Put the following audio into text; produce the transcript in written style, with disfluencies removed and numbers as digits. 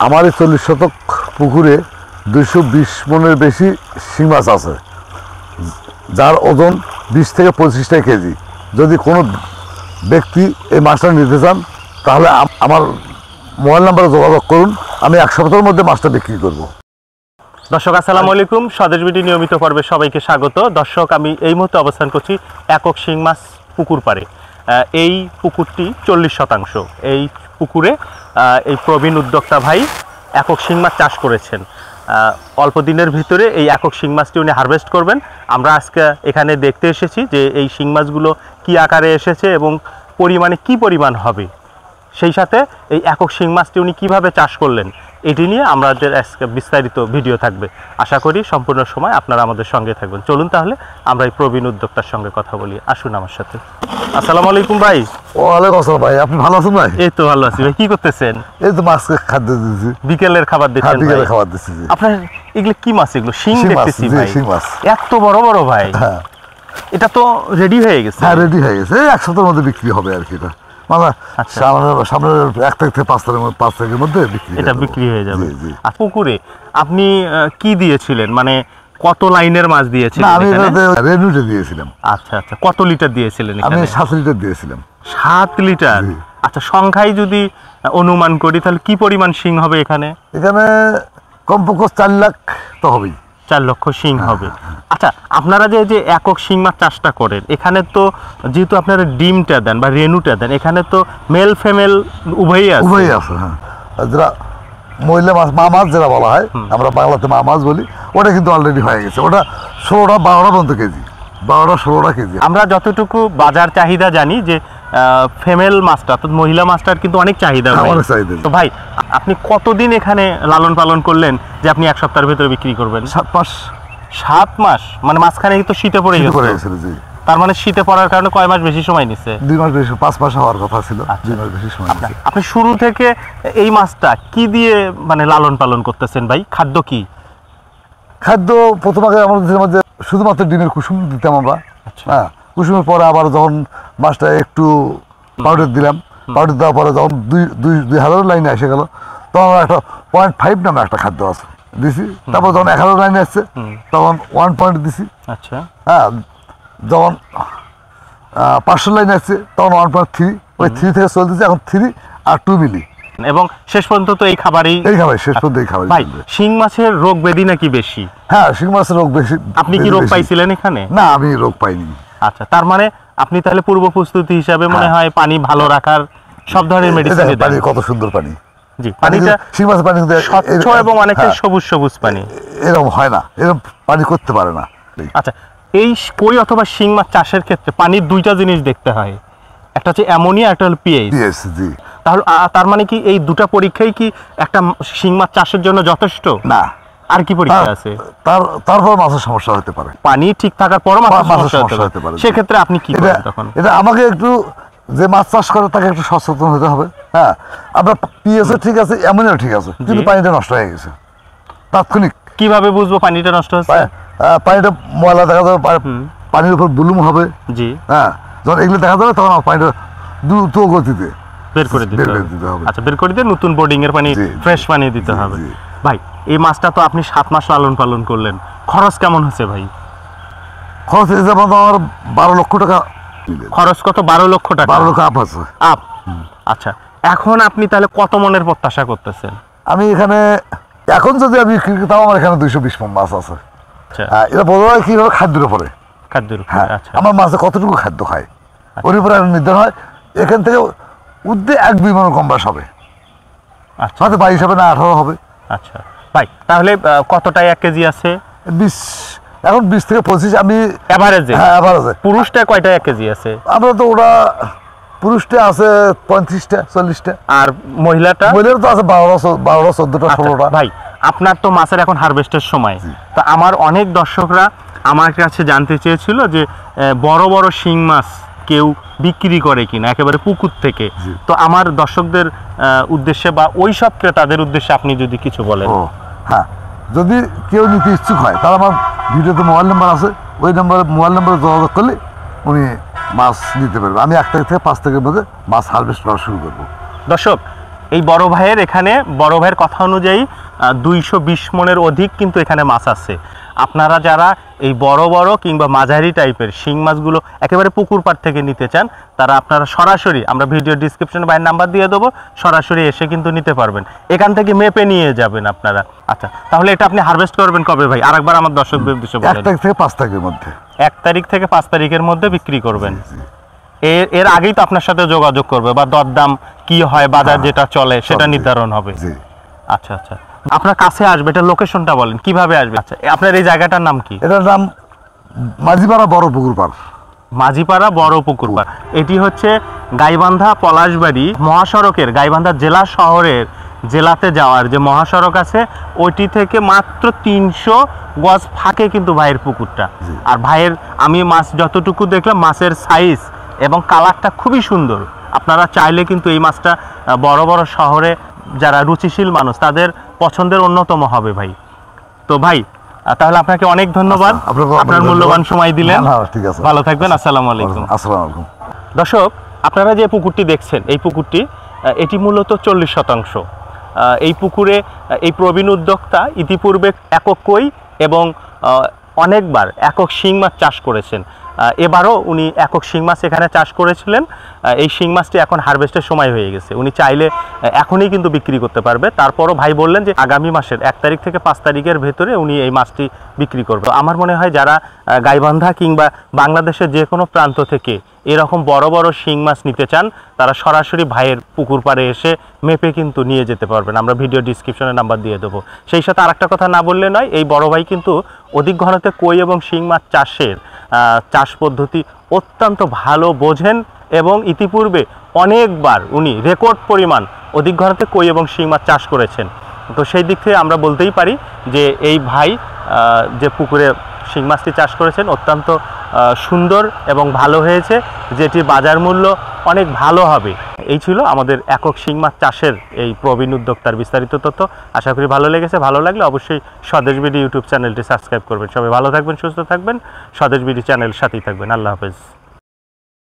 আমার এই 40 শতক পুকুরে 220 মনের বেশি শিং মাছ আছে, যার ওজন 20 থেকে 25 কেজি। যদি কোনো ব্যক্তি এই মাছটা নিতে চান তাহলে আমার মোবাইল নাম্বারে যোগাযোগ করুন, আমি 1 সপ্তাহের মধ্যে মাছটা বিক্রি করব। দর্শক আসসালামু আলাইকুম, স্বদেশ বিডি নিয়মিত পর্বে সবাইকে স্বাগত। দর্শক, আমি এই মুহূর্তে অবস্থান করছি একক শিং মাছ পুকুর পাড়ে। এই পুকুরটি 40 শতাংশ। এই পুকুরে এই প্রবীণ উদ্যোক্তা ভাই একক শিং মাছ চাষ করেছেন। অল্প দিনের ভিতরে এই একক শিং মাছটি উনি হারভেস্ট করবেন। আমরা আজকে এখানে দেখতে এসেছি যে এই শিং মাছগুলো কী আকারে এসেছে এবং পরিমাণে কি পরিমাণ হবে, সেই সাথে এই একক শিং মাছটি উনি কীভাবে চাষ করলেন এটি নিয়ে আমাদের আজকে বিস্তারিত ভিডিও থাকবে। আশা করি সম্পূর্ণ সময় আপনারা আমাদের সঙ্গে থাকবেন। চলুন তাহলে আমরা এই প্রবীণ উদ্যোক্তার সঙ্গে কথা বলি, আসুন আমার সাথে। আসসালামু আলাইকুম ভাই। ওয়ালাইকুম আসসালাম ভাই, আপনি ভালো আছেন ভাই? এই তো ভালো আছি ভাই। কি করতেছেন? এই তো মাছকে খাদ্য দিচ্ছি, বিকেলের খাবার দিচ্ছেন? বিকেলের খাবার দিচ্ছি। আপনার এগুলো কি মাছ? এগুলো শিং দেখতেছি ভাই, শিং মাছ এত বড় বড় ভাই। হ্যাঁ, এটা তো রেডি হয়ে গেছে? হ্যাঁ রেডি হয়ে গেছে, 1 সপ্তাহের মধ্যে বিক্রি হবে আর কি। এটা মানে সামনের 1 থেকে 5 তারিখের মধ্যে বিক্রি হয়ে যাবে। আর পুকুরে আপনি কি দিয়েছিলেন, মানে কত লাইনের মাছ দিয়েছিলেন? আমি রেনুতে দিয়েছিলাম। আচ্ছা আচ্ছা, কত লিটার দিয়েছিলেন? আমি 7 লিটার দিয়েছিলাম। 7 লিটার? আচ্ছা, সংখ্যায় যদি অনুমান করি তাহলে কি পরিমাণ শিং হবে এখানে? এখানে কমপক্ষে 4 লাখ তো হবেই। 4 লক্ষ শিং হবে। আচ্ছা, আপনারা যে একক শিং মাছ চাষটা করেন, এখানে তো যেহেতু আপনারা ডিমটা দেন বা রেনুটা দেন, এখানে তো মেল ফিমেল উভয়ই আছে? উভয়ই আছে, হ্যাঁ। যারা মহিলা মাছ, মা মাছ যেটা বলা হয়, আমরা বাংলাতে মা মাছ বলি, ওটা কিন্তু অলরেডি হয়ে গেছে। ওটা 16টা 12টা পর্যন্ত কেজি, 12টা 16টা কেজি। আমরা যতটুকু বাজার চাহিদা জানি যে ফিমেল মাছটা অর্থাৎ মহিলা মাছটার কিন্তু অনেক চাহিদা। তো ভাই, আপনি কতদিন এখানে লালন পালন করলেন যে আপনি 1 সপ্তাহের ভিতরে বিক্রি করবেন? 7 মাস। 7 মাস মানে মাঝখানে তো শীতে পড়ে গেছে। তার মানে শীতে পড়ার কারণে কয় মাস বেশি সময় নিচ্ছে? 2 মাস বেশি, 5 মাস হওয়ার কথা ছিল, 2 মাস বেশি সময় নিচ্ছে। আপনি শুরু থেকে এই মাছটা কি দিয়ে মানে লালন পালন করতেছেন ভাই? খাদ্য কি? খাদ্য প্রথম আগে আমাদের মধ্যে শুধুমাত্র ডিমের কুসুম দিতাম আমরা। হ্যাঁ, কুসুমের পরে আবার যখন মাছটা একটু পাউডার দিলাম, পাউডার দেওয়ার পরে যখন 2000 লাইনে এসে গেল, তখন একটা 0.5 নামে একটা খাদ্য আছে দিছি। তারপর যখন 1000 লাইনে আসছে তখন 1 পয়েন্ট দিছি। আচ্ছা, হ্যাঁ, যখন 500 লাইনে আসছে তখন 1.3, ওই 3 থেকে চলতেছে এখন 3 আর 2 মিলি, এবং শেষ পর্যন্ত তো এই খাবারই শেষ পর্যন্ত এই খাবার। ভাই, শিং মাছের রোগ ব্যাধি নাকি বেশি? হ্যাঁ, শিং মাছের রোগ বেশি। আপনি কি রোগ পাইছিলেন এখানে? না, আমি রোগ পাইনি। আচ্ছা, তার মানে আপনি তাহলে পূর্ব প্রস্তুতি হিসাবে মনে হয় পানি ভালো রাখার সব ধরনের মেডিসিন দেন। পানি কত সুন্দর পানি। জি, পানিটা শিং মাছের পানি স্বচ্ছ এবং অনেকটা সবুজ সবুজ পানি। এরকম হয় না, এরকম পানি করতে পারে না। আচ্ছা, এই কই অথবা শিং মাছ চাষের ক্ষেত্রে পানির 2টা জিনিস দেখতে হয়, একটা হচ্ছে অ্যামোনিয়া, একটা হলো পিএইচ। জি। তাহলে তার মানে কি এই 2টা পরীক্ষাই কি একটা শিং মাছ চাষের জন্য যথেষ্ট? না, আর কি পরীক্ষা আছে? তারপর মাছের সমস্যা হতে পারে। পানি ঠিক থাকার পরও মাছের সমস্যা হতে পারে। সেক্ষেত্রে আপনি কি করেন তখন? এটা আমাকে একটু, যে মাছ চাষ করে তাকে একটু সচেতন হতে হবে। হ্যাঁ, আপনার পিএইচও ঠিক আছে, অ্যামোনিয়াও ঠিক আছে, কিন্তু পানিটা নষ্ট হয়ে গেছে তাৎক্ষণিক। কিভাবে বুঝবো পানিটা নষ্ট হচ্ছে? পানিটা ময়লা দেখা যাবে, পানির উপর বুলুম হবে। জি, হ্যাঁ, যখন এগুলো দেখা যাবে তখন পানিটা দ্রুত গতিতে বের করে দিতে হবে। আচ্ছা, বের করে দিয়ে নতুন বোর্ডিং এর পানি, ফ্রেশ পানি দিতে হবে। ভাই, এই মাছটা তো আপনি 7 মাস লালন পালন করলেন, খরচ কেমন হচ্ছে ভাই? খরচ হিসেবে আমার 12 লক্ষ টাকা। খরচ কত? 12 লক্ষ টাকা? 12 লক্ষ আপ আছে। আপ। আচ্ছা, এখন আপনি তাহলে কত মনের প্রত্যাশা করতেছেন? আমি এখানে এখন যদি আমি তাও আমার এখানে 220 মণ মাছ আছে। আচ্ছা, এটা বোঝা যায় কিভাবে খাদ্যের উপরে। হ্যাঁ, আচ্ছা, আমার মাছে কতটুকু খাদ্য খায় ওর উপরে নির্ধারণ হয়। এখান থেকে উদ্দে 1-2 মণ কম বাস হবে। আচ্ছা, হয়তো 22 হবে না 18 হবে। আচ্ছা ভাই, তাহলে কতটায় 1 কেজি আছে? 20, এখন 20 থেকে 25 আমি এভারেজে। হ্যাঁ, এভারেজে। পুরুষটা কয়টায় 1 কেজি আছে? আমরা তো ওরা পুরুষটা আছে 35টা 40টা, আর মহিলার তো আছে 12টা 14টা 16টা। ভাই, আপনার তো মাছের এখন হারভেস্টের সময়, তো আমার অনেক দর্শকরা আমার কাছে জানতে চেয়েছিল যে বড় বড় শিং মাছ কেউ বিক্রি করে কিনা একেবারে পুকুর থেকে। তো আমার দর্শকদের উদ্দেশ্যে বা ওই সব ক্রেতাদের উদ্দেশ্যে আপনি যদি কিছু বলেন। হ্যাঁ, যদি কেউ নিতে ইচ্ছুক হয় তাহলে আমার ভিডিওতে মোবাইল নাম্বার আছে, ওই মোবাইল নাম্বারে যোগাযোগ করলে উনি মাছ নিতে পারবে। আমি 1 তারিখ থেকে 5 তারিখের মধ্যে মাছ হারভেস্ট করা শুরু করবো। দর্শক, এই বড় ভাইয়ের এখানে বড় ভাইয়ের কথা অনুযায়ী 220 মনের অধিক কিন্তু এখানে মাছ আছে। আপনারা যারা এই বড় বড় কিংবা মাঝারি টাইপের শিং মাছগুলো একেবারে পুকুর পাড় থেকে নিতে চান, তারা আপনারা সরাসরি, আমরা ভিডিও ডিসক্রিপশনে ভাইয়ের নাম্বার দিয়ে দেবো, সরাসরি এসে কিন্তু নিতে পারবেন। এখান থেকে মেপে নিয়ে যাবেন আপনারা। আচ্ছা, তাহলে এটা আপনি হারভেস্ট করবেন কবে ভাই? আরেকবার আমার দর্শকদের উদ্দেশ্যে 1 বলেন। তারিখ থেকে 5 তারিখের মধ্যে। 1 তারিখ থেকে 5 তারিখের মধ্যে বিক্রি করবেন। এর আগেই তো আপনার সাথে যোগাযোগ করবে বা দরদাম কি হয়, বাজার যেটা চলে সেটা নির্ধারণ হবে। জি। আচ্ছা আচ্ছা, আপনার কাছে আসবে, এটা লোকেশনটা বলেন কিভাবে আসবে? আচ্ছা, আপনার এই জায়গাটার নাম কি? এটার নাম মাঝিপাড়া বড় পুকুর পাড়। মাঝিপাড়া বড় পুকুর পাড়। এটি হচ্ছে গাইবান্ধা পলাশবাড়ি মহাসড়কের, গাইবান্ধা জেলা শহরের জেলাতে যাওয়ার যে মহাসড়ক আছে ওইটি থেকে মাত্র 300 গজ ফাঁকে কিন্তু ভাইয়ের পুকুরটা। আর ভাইয়ের আমি মাছ যতটুকু দেখলাম, মাছের সাইজ এবং কালারটা খুবই সুন্দর। আপনারা চাইলে কিন্তু এই মাছটা বড় বড় শহরে যারা রুচিশীল মানুষ তাদের পছন্দের অন্যতম হবে ভাই। তো ভাই তাহলে আপনাকে অনেক ধন্যবাদ, আপনার মূল্যবান সময় দিলেন। ঠিক আছে, ভালো থাকবেন। আসসালামু আলাইকুম। আসসালামু আলাইকুম। দর্শক, আপনারা যে পুকুরটি দেখছেন, এই পুকুরটি এটি মূলত 40%। এই পুকুরে এই প্রবীণ উদ্যোক্তা ইতিপূর্বে একক কই এবং অনেকবার একক শিং মাছ চাষ করেছেন। এবারও উনি একক শিং মাছ এখানে চাষ করেছিলেন। এই শিং মাছটি এখন হারভেস্টের সময় হয়ে গেছে, উনি চাইলে এখনই কিন্তু বিক্রি করতে পারবে। তারপরও ভাই বললেন যে আগামী মাসের 1 তারিখ থেকে 5 তারিখের ভেতরে উনি এই মাছটি বিক্রি করবে। আমার মনে হয় যারা গাইবান্ধা কিংবা বাংলাদেশের যে কোনো প্রান্ত থেকে এরকম বড় বড় শিং মাছ নিতে চান, তারা সরাসরি ভাইয়ের পুকুর পাড়ে এসে মেপে কিন্তু নিয়ে যেতে পারবেন। আমরা ভিডিও ডিসক্রিপশনে নাম্বার দিয়ে দেবো। সেই সাথে আরেকটা কথা না বললে নয়, এই বড় ভাই কিন্তু অধিক ঘনত্বে কই এবং শিং মাছ চাষের চাষ পদ্ধতি অত্যন্ত ভালো বোঝেন এবং ইতিপূর্বে অনেকবার উনি রেকর্ড পরিমাণ অধিক ঘনত্বে কই এবং শিং মাছ চাষ করেছেন। তো সেই দিক থেকে আমরা বলতেই পারি যে এই ভাই যে পুকুরে শিং মাছটি চাষ করেছেন অত্যন্ত সুন্দর এবং ভালো হয়েছে, যেটির বাজার মূল্য অনেক ভালো হবে। এই ছিল আমাদের একক শিং মাছ চাষের এই প্রবীণ উদ্যোক্তার বিস্তারিত তথ্য। আশা করি ভালো লেগেছে। ভালো লাগলে অবশ্যই স্বদেশ বিডি ইউটিউব চ্যানেলটি সাবস্ক্রাইব করবেন। সবাই ভালো থাকবেন, সুস্থ থাকবেন, স্বদেশ বিডি চ্যানেল সাথেই থাকবেন। আল্লাহ হাফেজ।